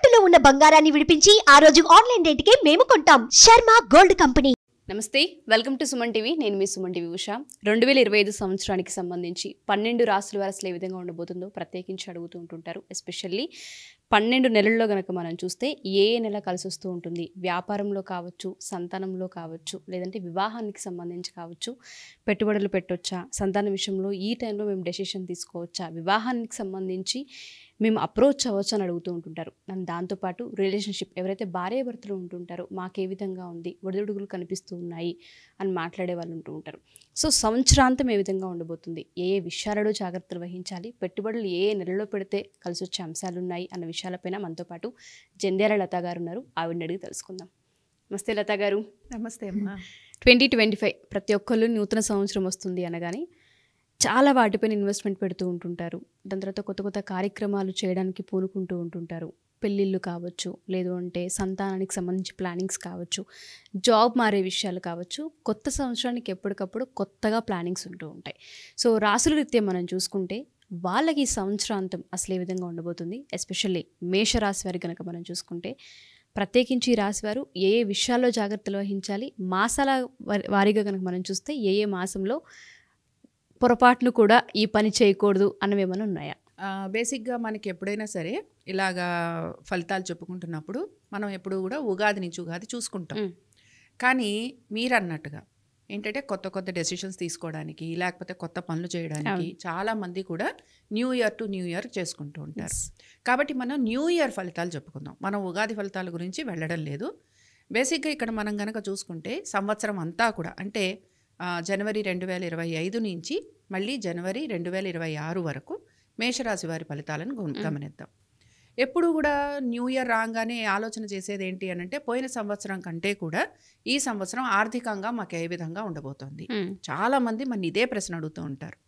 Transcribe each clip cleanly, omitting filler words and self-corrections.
తాకట్టులో ఉన్న బంగారాన్ని విడిపించి ఆ రోజు ఆన్లైన్ రేటుకే మేము కొంటాం. Sharma gold company. నమస్తే, వెల్కమ్ టు సుమన్ టీవీ. నేను మీ సుమన్ టీవీ ఉషా. 2025 సంవత్సరానికి సంబంధించి 12 రాశుల వారు అసలు ఏ విధంగా ఉండబోతుందో ప్రత్యేకించి అడుగుతూ ఉంటుంటారు. ఎస్పెషల్లీ 12 నెలల్లో కనుక మనం చూస్తే ఏ నెల కలిసి వస్తూ ఉంటుంది, వ్యాపారంలో కావచ్చు, సంతానంలో కావచ్చు, లేదంటే వివాహానికి సంబంధించి కావచ్చు, పెట్టుబడులు పెట్టొచ్చా, సంతానం విషయంలో ఈ టైంలో మేము డెసిషన్ తీసుకోవచ్చా, వివాహానికి సంబంధించి మేము అప్రోచ్ అవ్వచ్చు అని అడుగుతూ ఉంటుంటారు. అండ్ దాంతోపాటు రిలేషన్షిప్ ఎవరైతే భార్యాభర్తలు ఉంటుంటారో మాకు ఏ విధంగా ఉంది, ఒడిదుడుగులు కనిపిస్తూ ఉన్నాయి అని మాట్లాడే వాళ్ళు ఉంటూ ఉంటారు. సో సంవత్సరాంతం ఏ విధంగా ఉండబోతుంది, ఏ విషయాలలో జాగ్రత్తలు వహించాలి, పెట్టుబడులు ఏ నెలలో పెడితే కలిసి వచ్చే అంశాలు ఉన్నాయి అన్న విషయాలపైన మనతో పాటు జంధ్యాల లతా గారు ఉన్నారు. ఆవిడని అడిగి తెలుసుకుందాం. నమస్తే లతా గారు. నమస్తే అమ్మా. 2025 ప్రతి ఒక్కళ్ళు నూతన సంవత్సరం వస్తుంది అనగానే చాలా వాటిపైన ఇన్వెస్ట్మెంట్ పెడుతూ ఉంటుంటారు. దాని తర్వాత కొత్త కొత్త కార్యక్రమాలు చేయడానికి పూనుకుంటూ ఉంటుంటారు. పెళ్ళిళ్ళు కావచ్చు, లేదు అంటే సంతానానికి సంబంధించి ప్లానింగ్స్ కావచ్చు, జాబ్ మారే విషయాలు కావచ్చు, కొత్త సంవత్సరానికి ఎప్పటికప్పుడు కొత్తగా ప్లానింగ్స్ ఉంటూ ఉంటాయి. సో రాసుల రీత్యా మనం చూసుకుంటే వాళ్ళకి ఈ సంవత్సరాంతం అసలు ఏ విధంగా ఉండబోతుంది, ఎస్పెషల్లీ మేషరాశి వారి కనుక మనం చూసుకుంటే ప్రత్యేకించి ఈ రాశి వారు ఏ ఏ విషయాల్లో జాగ్రత్తలు వహించాలి, మాసాల వారీగా కనుక మనం చూస్తే ఏ ఏ మాసంలో పొరపాటును కూడా ఈ పని చేయకూడదు అన్నవేమైనా ఉన్నాయా? బేసిక్గా మనకి ఎప్పుడైనా సరే ఇలాగా ఫలితాలు చెప్పుకుంటున్నప్పుడు మనం ఎప్పుడు కూడా ఉగాది నుంచి ఉగాది చూసుకుంటాం. కానీ మీరు అన్నట్టుగా ఏంటంటే కొత్త కొత్త డెసిషన్స్ తీసుకోవడానికి, లేకపోతే కొత్త పనులు చేయడానికి చాలామంది కూడా new year to new year చేసుకుంటూ ఉంటారు. కాబట్టి మనం న్యూ ఇయర్ ఫలితాలు చెప్పుకుందాం. మనం ఉగాది ఫలితాల గురించి వెళ్ళడం లేదు. బేసిక్గా ఇక్కడ మనం కనుక చూసుకుంటే సంవత్సరం అంతా కూడా అంటే జనవరి 2025 నుంచి మళ్ళీ జనవరి 2026 వరకు మేషరాశి వారి ఫలితాలను గమనిద్దాం. ఎప్పుడు కూడా న్యూ ఇయర్ రాగానే ఆలోచన చేసేది ఏంటి అని అంటే పోయిన సంవత్సరం కంటే కూడా ఈ సంవత్సరం ఆర్థికంగా మాకు ఏ విధంగా ఉండబోతోంది. చాలామంది మన ఇదే ప్రశ్న అడుగుతూ ఉంటారు.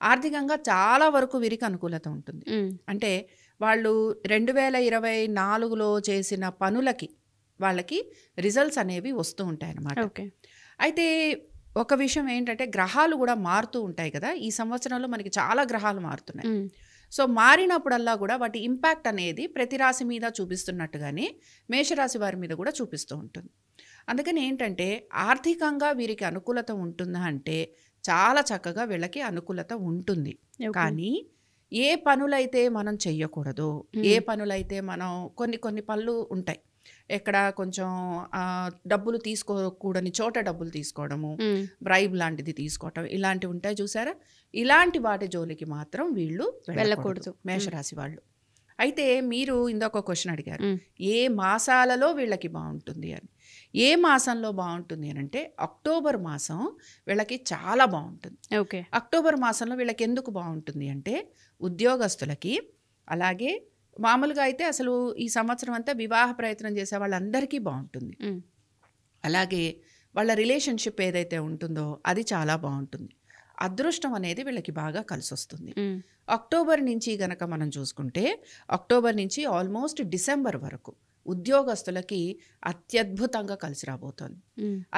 ఆర్థికంగా చాలా వరకు వీరికి అనుకూలత ఉంటుంది. అంటే వాళ్ళు 2024లో చేసిన పనులకి వాళ్ళకి రిజల్ట్స్ అనేవి వస్తూ ఉంటాయి అన్నమాట. అయితే ఒక విషయం ఏంటంటే గ్రహాలు కూడా మారుతూ ఉంటాయి కదా. ఈ సంవత్సరంలో మనకి చాలా గ్రహాలు మారుతున్నాయి. సో మారినప్పుడల్లా కూడా వాటి ఇంపాక్ట్ అనేది ప్రతి రాశి మీద చూపిస్తున్నట్టుగానే మేషరాశి వారి మీద కూడా చూపిస్తూ ఉంటుంది. అందుకని ఏంటంటే ఆర్థికంగా వీరికి అనుకూలత ఉంటుందా అంటే చాలా చక్కగా వీళ్ళకి అనుకూలత ఉంటుంది. కానీ ఏ పనులైతే మనం చెయ్యకూడదో, ఏ పనులైతే మనం కొన్ని పనులు ఉంటాయి, ఎక్కడ కొంచెం డబ్బులు తీసుకోకూడని చోట డబ్బులు తీసుకోవడము, బ్రైబ్ లాంటిది తీసుకోవటం, ఇలాంటివి ఉంటాయి చూసారా. ఇలాంటి వాటి జోలికి మాత్రం వీళ్ళు వెళ్ళకూడదు మేషరాశి వాళ్ళు. అయితే మీరు ఇందాక క్వశ్చన్ అడిగారు, ఏ మాసాలలో వీళ్ళకి బాగుంటుంది అని. ఏ మాసంలో బాగుంటుంది అని అంటే అక్టోబర్ మాసం వీళ్ళకి చాలా బాగుంటుంది. అక్టోబర్ మాసంలో వీళ్ళకి ఎందుకు బాగుంటుంది అంటే ఉద్యోగస్తులకి, అలాగే మామూలుగా అయితే అసలు ఈ సంవత్సరం అంతా వివాహ ప్రయత్నం చేసే వాళ్ళందరికీ బాగుంటుంది. అలాగే వాళ్ళ రిలేషన్షిప్ ఏదైతే ఉంటుందో అది చాలా బాగుంటుంది. అదృష్టం అనేది వీళ్ళకి బాగా కలిసి వస్తుంది. అక్టోబర్ నుంచి గనక మనం చూసుకుంటే అక్టోబర్ నుంచి ఆల్మోస్ట్ డిసెంబర్ వరకు ఉద్యోగస్తులకి అత్యద్భుతంగా కలిసి రాబోతోంది.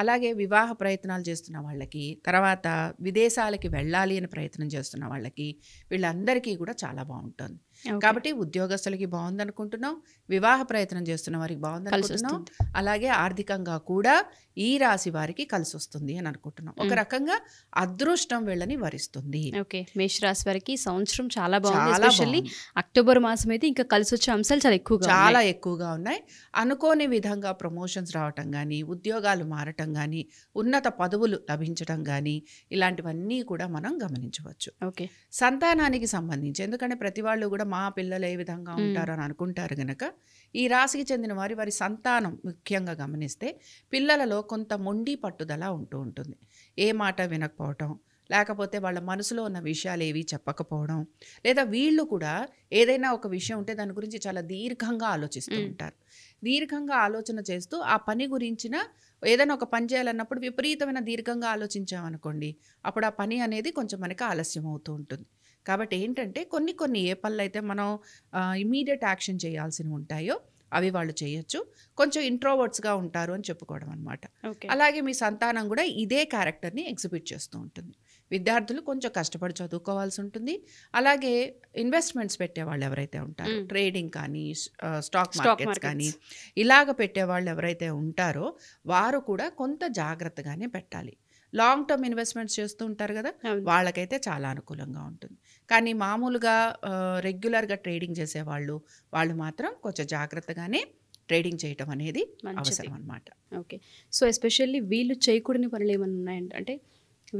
అలాగే వివాహ ప్రయత్నాలు చేస్తున్న వాళ్ళకి, తర్వాత విదేశాలకి వెళ్ళాలి అని ప్రయత్నం చేస్తున్న వాళ్ళకి, వీళ్ళందరికీ కూడా చాలా బాగుంటుంది. కాబట్టి ఉద్యోగస్తులకి బాగుందనుకుంటున్నాం, వివాహ ప్రయత్నం చేస్తున్న వారికి బాగుందనుకుంటున్నాం, అలాగే ఆర్థికంగా కూడా ఈ రాశి వారికి కలిసి వస్తుంది అని అనుకుంటున్నాం. ఒక రకంగా అదృష్టం వీళ్ళని వరిస్తుంది. మేషరాశి వారికి సంవత్సరం చాలా బాగుంది. అక్టోబర్ మాసం అయితే ఇంకా కలిసి వచ్చే అంశాలు చాలా ఎక్కువగా ఉన్నాయి. అనుకోని విధంగా ప్రమోషన్స్ రావటం కానీ, ఉద్యోగాలు మారటం కానీ, ఉన్నత పదవులు లభించడం కానీ, ఇలాంటివన్నీ కూడా మనం గమనించవచ్చు. సంతానానికి సంబంధించి ఎందుకంటే ప్రతి వాళ్ళు కూడా మా పిల్లలు ఏ విధంగా ఉంటారు అని అనుకుంటారు గనక ఈ రాశికి చెందిన వారి సంతానం ముఖ్యంగా గమనిస్తే పిల్లలలో కొంత మొండి పట్టుదల ఉంటూ ఉంటుంది. ఏ మాట వినకపోవటం, లేకపోతే వాళ్ళ మనసులో ఉన్న విషయాలు ఏవి చెప్పకపోవడం, లేదా వీళ్ళు కూడా ఏదైనా ఒక విషయం ఉంటే దాని గురించి చాలా దీర్ఘంగా ఆలోచిస్తూ ఉంటారు. దీర్ఘంగా ఆలోచన చేస్తూ ఆ పని గురించిన ఏదైనా ఒక పని చేయాలన్నప్పుడు విపరీతమైన దీర్ఘంగా ఆలోచించామనుకోండి, అప్పుడు ఆ పని అనేది కొంచెం మనకి ఆలస్యం అవుతూ ఉంటుంది. కాబట్టి ఏంటంటే కొన్ని ఏ పనులు అయితే మనం ఇమీడియట్ యాక్షన్ చేయాల్సినవి ఉంటాయో అవి వాళ్ళు చేయొచ్చు. కొంచెం ఇంట్రోవర్ట్స్గా ఉంటారు అని చెప్పుకోవడం అనమాట. అలాగే మీ సంతానం కూడా ఇదే క్యారెక్టర్ని ఎగ్జిబిట్ చేస్తూ ఉంటుంది. విద్యార్థులు కొంచెం కష్టపడి చదువుకోవాల్సి ఉంటుంది. అలాగే ఇన్వెస్ట్మెంట్స్ పెట్టేవాళ్ళు ఎవరైతే ఉంటారో, ట్రేడింగ్ కానీ స్టాక్ మార్కెట్స్ కానీ ఇలాగ పెట్టేవాళ్ళు ఎవరైతే ఉంటారో వారు కూడా కొంత జాగ్రత్తగానే పెట్టాలి. లాంగ్ టర్మ్ ఇన్వెస్ట్మెంట్స్ చేస్తూ ఉంటారు కదా, వాళ్ళకైతే చాలా అనుకూలంగా ఉంటుంది. కానీ మామూలుగా రెగ్యులర్గా ట్రేడింగ్ చేసేవాళ్ళు వాళ్ళు మాత్రం కొంచెం జాగ్రత్తగానే ట్రేడింగ్ చేయటం అనేది అవసరం అన్నమాట. ఓకే. సో ఎస్పెషల్లీ వీళ్ళు చేయకూడని పనులు ఏమైనా ఉన్నాయంటే, అంటే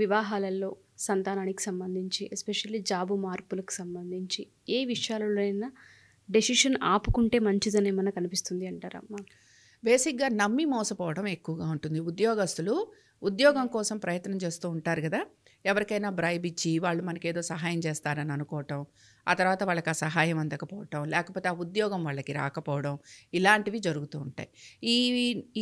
వివాహాలలో, సంతానానికి సంబంధించి, ఎస్పెషల్లీ జాబు మార్పులకు సంబంధించి ఏ విషయాలలోనైనా డెసిషన్ ఆపుకుంటే మంచిదని ఏమన్నా కనిపిస్తుంది అంటారా అమ్మా? బేసిక్గా నమ్మి మోసపోవడం ఎక్కువగా ఉంటుంది. ఉద్యోగస్తులు ఉద్యోగం కోసం ప్రయత్నం చేస్తూ ఉంటారు కదా, ఎవరికైనా బ్రైబ్ ఇచ్చి వాళ్ళు మనకేదో సహాయం చేస్తారని అనుకోవటం, ఆ తర్వాత వాళ్ళకి ఆ సహాయం అందకపోవటం, లేకపోతే ఆ ఉద్యోగం వాళ్ళకి రాకపోవడం, ఇలాంటివి జరుగుతూ ఉంటాయి.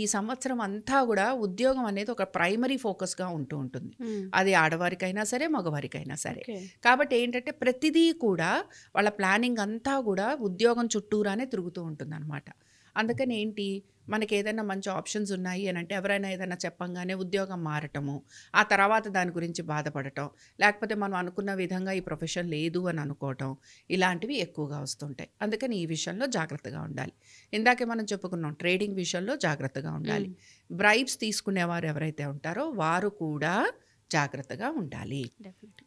ఈ సంవత్సరం అంతా కూడా ఉద్యోగం అనేది ఒక ప్రైమరీ ఫోకస్గా ఉంటూ ఉంటుంది. అది ఆడవారికైనా సరే, మగవారికైనా సరే. కాబట్టి ఏంటంటే ప్రతిదీ కూడా వాళ్ళ ప్లానింగ్ అంతా కూడా ఉద్యోగం చుట్టూరానే తిరుగుతూ ఉంటుంది అన్నమాట. అందుకని ఏంటి, మనకి ఏదైనా మంచి ఆప్షన్స్ ఉన్నాయి అని అంటే ఎవరైనా ఏదైనా చెప్పంగానే ఉద్యోగం మారటము, ఆ తర్వాత దాని గురించి బాధపడటం, లేకపోతే మనం అనుకున్న విధంగా ఈ ప్రొఫెషన్ లేదు అని అనుకోవటం, ఇలాంటివి ఎక్కువగా వస్తుంటాయి. అందుకని ఈ విషయంలో జాగ్రత్తగా ఉండాలి. ఇందాకే మనం చెప్పుకున్నాం, ట్రేడింగ్ విషయంలో జాగ్రత్తగా ఉండాలి. బ్రైబ్స్ తీసుకునేవారు ఎవరైతే ఉంటారో వారు కూడా జాగ్రత్తగా ఉండాలి.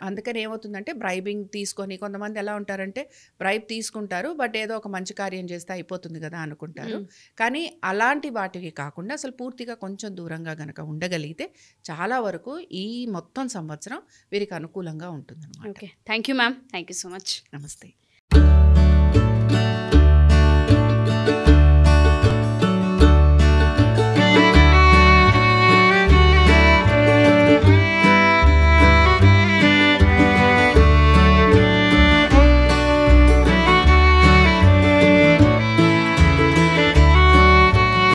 అందుకని ఏమవుతుందంటే బ్రైబింగ్ తీసుకొని కొంతమంది ఎలా ఉంటారంటే బ్రైబ్ తీసుకుంటారు, బట్ ఏదో ఒక మంచి కార్యం చేస్తే అయిపోతుంది కదా అనుకుంటారు. కానీ అలాంటి వాటికి కాకుండా అసలు పూర్తిగా కొంచెం దూరంగా గనక ఉండగలిగితే చాలా వరకు ఈ మొత్తం సంవత్సరం వీరికి అనుకూలంగా ఉంటుంది. Okay, thank you ma'am, thank you so much. నమస్తే.